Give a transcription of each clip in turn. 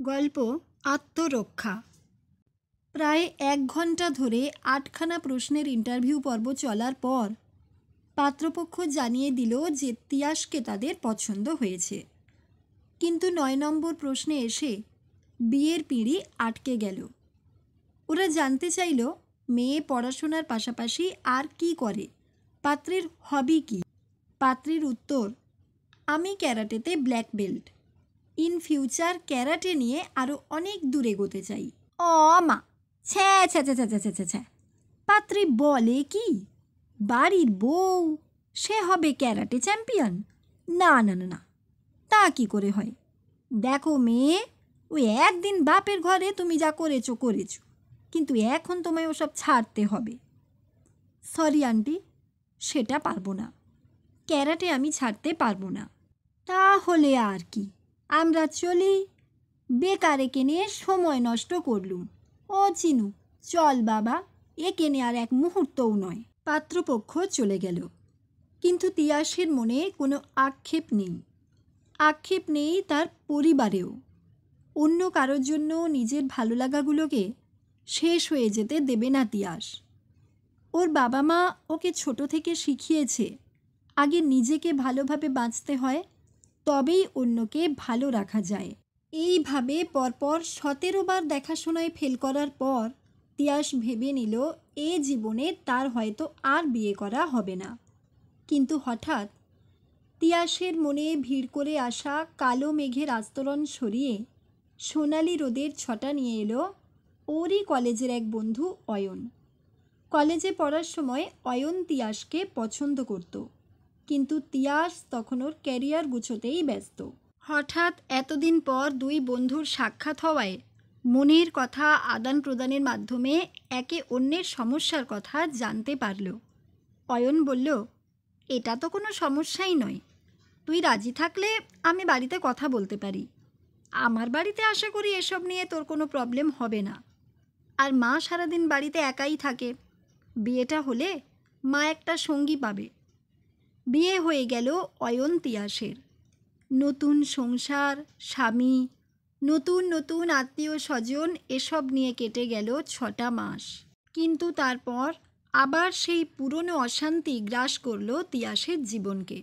গল্প আত্মরক্ষা। প্রায় 1 ঘন্টা ধরে 8খানা প্রশ্নের ইন্টারভিউ পর্ব চলার পর পাত্রপক্ষ জানিয়ে দিল যে তিয়াসকে তাদের পছন্দ হয়েছে। কিন্তু 9 নম্বর প্রশ্নে এসে বিয়ের পিঁড়ি আটকে গেল। ওরা জানতে চাইল মেয়ে পড়াশোনার পাশাপাশি আর কি করে, পাত্রের হবি কি। পাত্রের উত্তর, আমি ক্যারাটেতে black belt, in future karate নিয়ে আরও অনেক দূর এগোতে চাই। মা, ছ্যা ছ্যা ছ্যা ছ্যা ছ্যা ছ্যা ছ্যা, পাত্রী বলে কি? বাড়ির বউ, সে হবে ক্যারাটে চ্যাম্পিয়ন? না না না না, তা কি করে হয়? দেখো মেয়ে, ওই একদিন বাপের ঘরে তুমি যা করেছো, কিন্তু এখন তোমায় ওসব ছাড়তে হবে। সরি আন্টি, সেটা পারবো না, ক্যারাটে আমি ছাড়তে পারবো না। তাহলে আর কি, আমরা চলি। বেকার একে নিয়ে সময় নষ্ট করলুম। ও চিনু, চল বাবা, একে নিয়ে আর এক মুহূর্তও নয়। পাত্রপক্ষ চলে গেল, কিন্তু তিয়াসের মনে কোনো আক্ষেপ নেই তার পরিবারেও। অন্য কারোর জন্য নিজের ভালো লাগাগুলোকে শেষ হয়ে যেতে দেবে না তিয়াস। ওর বাবা মা ওকে ছোট থেকে শিখিয়েছে আগে নিজেকে ভালোভাবে বাঁচতে হয়, তবেই অন্যকে ভালো রাখা যায়। এইভাবে পরপর 17 বার দেখাশোনায় ফেল করার পর তিয়াস ভেবে নিল এ জীবনে তার হয়তো আর বিয়ে করা হবে না। কিন্তু হঠাৎ তিয়াসের মনে ভিড় করে আসা কালো মেঘের আস্তরণ সরিয়ে সোনালি রোদের ছটা নিয়ে এলো ওরই কলেজের এক বন্ধু অয়ন। কলেজে পড়ার সময় অয়ন তিয়াসকে পছন্দ করত, কিন্তু তিয়াস তখন ওর ক্যারিয়ার গুছোতেই ব্যস্ত। হঠাৎ এতদিন পর দুই বন্ধুর সাক্ষাৎ হওয়ায় মনের কথা আদান প্রদানের মাধ্যমে একে অন্যের সমস্যার কথা জানতে পারল। অয়ন বলল, এটা তো কোনো সমস্যাই নয়, তুই রাজি থাকলে আমি বাড়িতে কথা বলতে পারি। আমার বাড়িতে আশা করি এসব নিয়ে তোর কোনো প্রবলেম হবে না। আর মা সারাদিন বাড়িতে একাই থাকে, বিয়েটা হলে মা একটা সঙ্গী পাবে। বিয়ে হয়ে গেল অয়ন তিয়াসের। নতুন সংসার, স্বামী, নতুন নতুন আত্মীয় স্বজন, এসব নিয়ে কেটে গেল 6টা মাস। কিন্তু তারপর আবার সেই পুরনো অশান্তি গ্রাস করল তিয়াসের জীবনকে।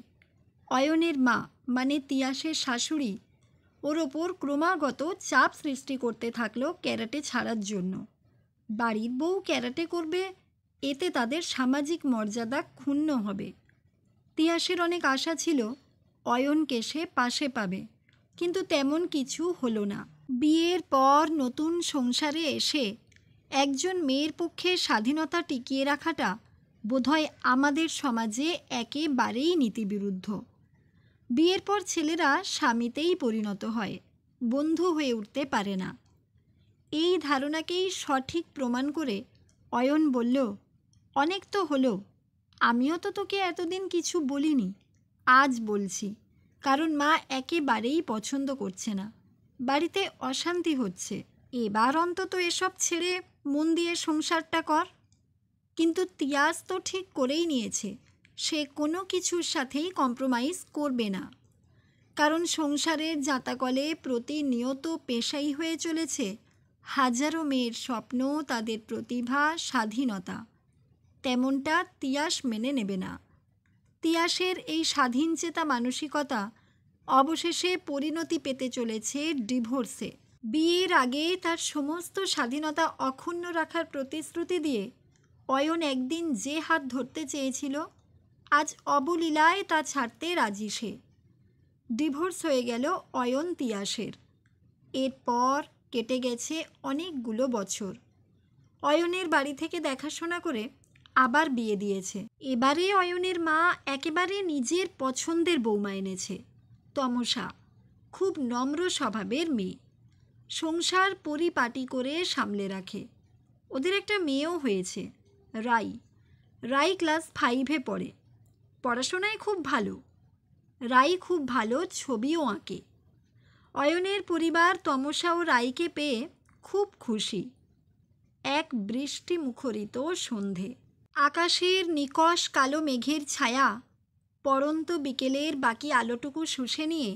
অয়নের মা মানে তিয়াসের শাশুড়ি ওর ওপর ক্রমাগত চাপ সৃষ্টি করতে থাকলো ক্যারাটে ছাড়ার জন্য। বাড়ির বউ ক্যারাটে করবে, এতে তাদের সামাজিক মর্যাদা ক্ষুণ্ণ হবে। তিয়াসের অনেক আশা ছিল অয়নকে সে পাশে পাবে, কিন্তু তেমন কিছু হলো না। বিয়ের পর নতুন সংসারে এসে একজন মেয়ের পক্ষে স্বাধীনতা টিকিয়ে রাখাটা বোধহয় আমাদের সমাজে একেবারেই নীতিবিরুদ্ধ। বিয়ের পর ছেলেরা স্বামীতেই পরিণত হয়, বন্ধু হয়ে উঠতে পারে না। এই ধারণাকেই সঠিক প্রমাণ করে অয়ন বলল, অনেক তো হলো, আমিও তো তোকে এতদিন কিছু বলিনি, আজ বলছি, কারণ মা একেবারেই পছন্দ করছে না, বাড়িতে অশান্তি হচ্ছে। এবার অন্তত এসব ছেড়ে মন দিয়ে সংসারটা কর। কিন্তু তিয়াস তো ঠিক করেই নিয়েছে সে কোনো কিছুর সাথেই কম্প্রোমাইজ করবে না, কারণ সংসারের জাঁতাকলে প্রতিনিয়ত পেশাই হয়ে চলেছে হাজারো মেয়ের স্বপ্ন, তাদের প্রতিভা, স্বাধীনতা। তেমনটা তিয়াস মেনে নেবে না। তিয়াসের এই স্বাধীনচেতা মানসিকতা অবশেষে পরিণতি পেতে চলেছে ডিভোর্সে। বিয়ের আগে তার সমস্ত স্বাধীনতা অক্ষুণ্ণ রাখার প্রতিশ্রুতি দিয়ে অয়ন একদিন যে হাত ধরতে চেয়েছিল, আজ অবলীলায় তা ছাড়তে রাজি সে। ডিভোর্স হয়ে গেল অয়ন তিয়াসের। এরপর কেটে গেছে অনেকগুলো বছর। অয়নের বাড়ি থেকে দেখাশোনা করে আবার বিয়ে দিয়েছে। এবারে অয়নের মা একেবারে নিজের পছন্দের বৌমা এনেছে, তমসা, খুব নম্র স্বভাবের মেয়ে, সংসার পরিপাটি করে সামলে রাখে। ওদের একটা মেয়েও হয়েছে, রাই ক্লাস 5-এ পড়ে, পড়াশোনায় খুব ভালো। রাই খুব ভালো ছবিও আঁকে। অয়নের পরিবার তমসা ও রাইকে পেয়ে খুব খুশি। এক বৃষ্টি মুখরিত সন্ধে, আকাশের নিকষ কালো মেঘের ছায়া পড়ন্ত বিকেলের বাকি আলোটুকু শুষে নিয়ে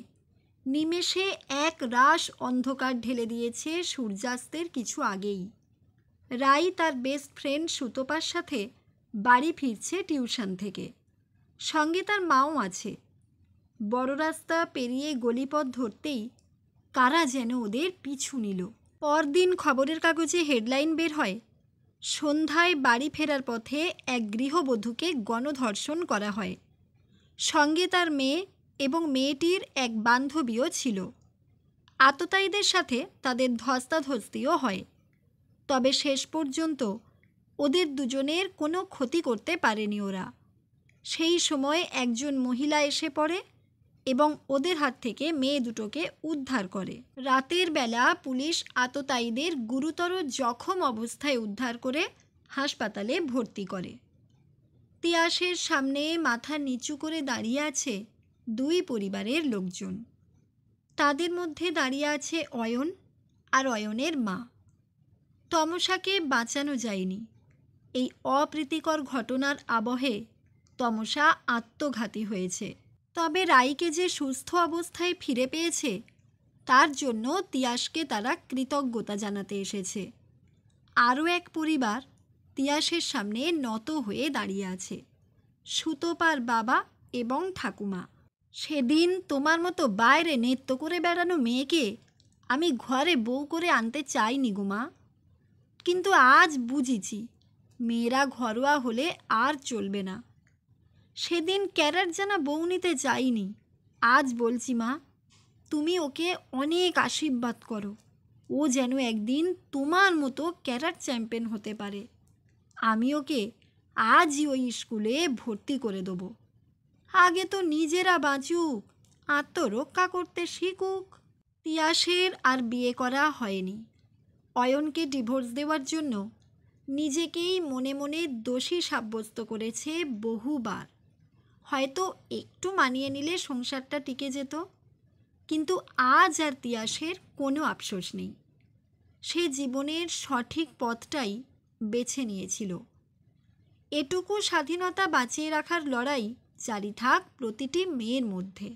নিমেষে এক রাশ অন্ধকার ঢেলে দিয়েছে সূর্যাস্তের কিছু আগেই। রাই তার বেস্ট ফ্রেন্ড সুতপার সাথে বাড়ি ফিরছে টিউশন থেকে। সঙ্গে তার মাও আছে। বড় রাস্তা পেরিয়ে গলিপথ ধরতেই কারা যেন ওদের পিছু নিল। পরদিন খবরের কাগজে হেডলাইন বের হয়, সন্ধ্যায় বাড়ি ফেরার পথে এক গৃহবধূকে গণধর্ষণ করা হয়। সঙ্গে তার মেয়ে এবং মেয়েটির এক বান্ধবীও ছিল। আততায়ীদের সাথে তাদের ধস্তাধস্তিও হয়। তবে শেষ পর্যন্ত ওদের দুজনের কোনো ক্ষতি করতে পারেনি ওরা। সেই সময় একজন মহিলা এসে পড়ে এবং ওদের হাত থেকে মেয়ে দুটোকে উদ্ধার করে। রাতের বেলা পুলিশ আততায়ীদের গুরুতর জখম অবস্থায় উদ্ধার করে হাসপাতালে ভর্তি করে। তিয়াসের সামনে মাথা নিচু করে দাঁড়িয়ে আছে দুই পরিবারের লোকজন। তাদের মধ্যে দাঁড়িয়ে আছে অয়ন আর অয়নের মা। তমসাকে বাঁচানো যায়নি। এই অপ্রীতিকর ঘটনার আবহে তমসা আত্মঘাতী হয়েছে। তবে রাইকে যে সুস্থ অবস্থায় ফিরে পেয়েছে তার জন্য তিয়াসকে তারা কৃতজ্ঞতা জানাতে এসেছে। আরও এক পরিবার তিয়াসের সামনে নত হয়ে দাঁড়িয়ে আছে, সুতপার বাবা এবং ঠাকুমা। সেদিন তোমার মতো বাইরে নৃত্য করে বেড়ানো মেয়েকে আমি ঘরে বউ করে আনতে চাইনি গো মা, কিন্তু আজ বুঝেছি মেয়েরা ঘরোয়া হলে আর চলবে না। সেদিন ক্যারেট জানা বউ নিতে চাইনি, আজ বলছি মা, তুমি ওকে অনেক আশীর্বাদ করো, ও যেন একদিন তোমার মতো ক্যারেট চ্যাম্পিয়ন হতে পারে। আমি ওকে আজই ওই স্কুলে ভর্তি করে দেবো। আগে তো নিজেরা বাঁচুক, আত্মরক্ষা করতে শিখুক। তিয়াসের আর বিয়ে করা হয়নি। অয়নকে ডিভোর্স দেওয়ার জন্য নিজেকেই মনে মনে দোষী সাব্যস্ত করেছে বহুবার। হয়তো একটু মানিয়ে নিলে সংসারটা টিকে যেত, কিন্তু আজ আর তিয়াসের কোনো আফসোস নেই। সে জীবনের সঠিক পথটাই বেছে নিয়েছিল। এটুকু স্বাধীনতা বাঁচিয়ে রাখার লড়াই জারি থাক প্রতিটি মেয়ের মধ্যে।